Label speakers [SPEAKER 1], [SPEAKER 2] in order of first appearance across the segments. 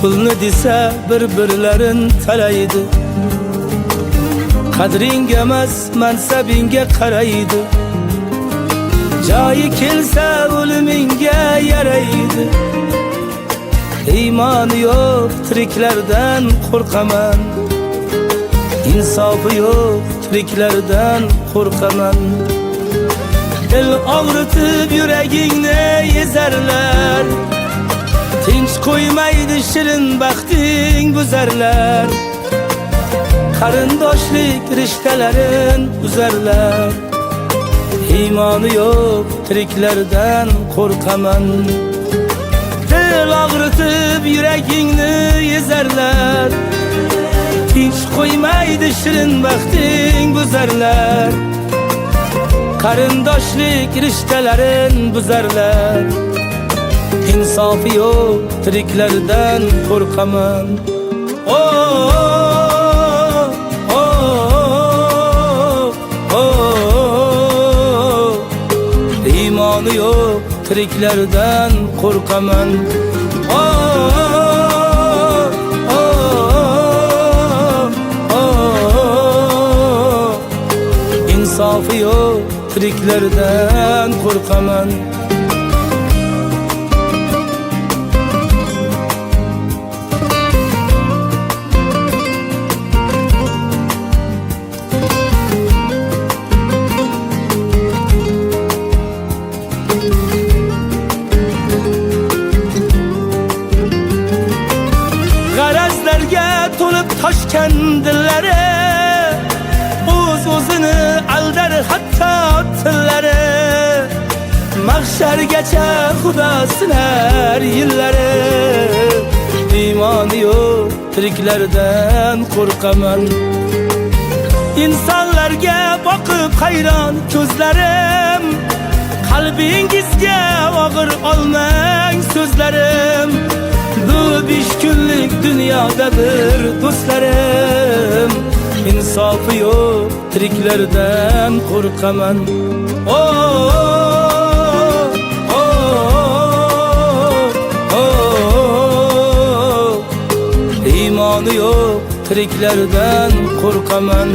[SPEAKER 1] pulni desa bir-birlarin talaydi. Qadringga emas mansabingga qaraydi. Joyi kelsa o'limingga yaraydi. Iymoni yo'q tiriklardan qo'rqaman. Insofi yo'q tiriklardan qo'rqaman. Dil og'ritib yuragingni ezarlar. Tinch qo'ymaydi shirin baxting buzarlar. Qarindoshlik rishtalarin uzarlar. Iymoni yo'q tiriklardan qo'rqaman. Dil og'ritib yuragingni ezarlar. Tinch qo'ymaydi shirin baxting buzarlar. Qarindoshlik rishtalarin buzarlar. Insofi yo'q tiriklardan qo'rqaman. Iymoni yo'q tiriklardan qo'rqaman. Insofi yo'q tiriklardan qo'rqaman. G'arazlarga to'lib toshgan dillari, o'zini aldar hatto tillari. Mahshargacha Xudo sinar yillari. Iymoni yo'q tiriklardan qo'rqaman. Insonlarga boqib hayron ko'zlarim. Qalbingizga og'ir olmang so'zlarim. Bu 5 kunlik dunyodadir do'stlarim. Insofi yo'q tiriklardan qo'rqaman. Iymoni yo'q tiriklardan qo'rqaman.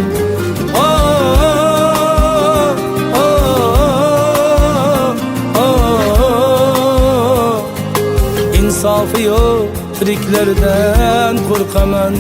[SPEAKER 1] Insofi yo'q tiriklardan qo'rqaman.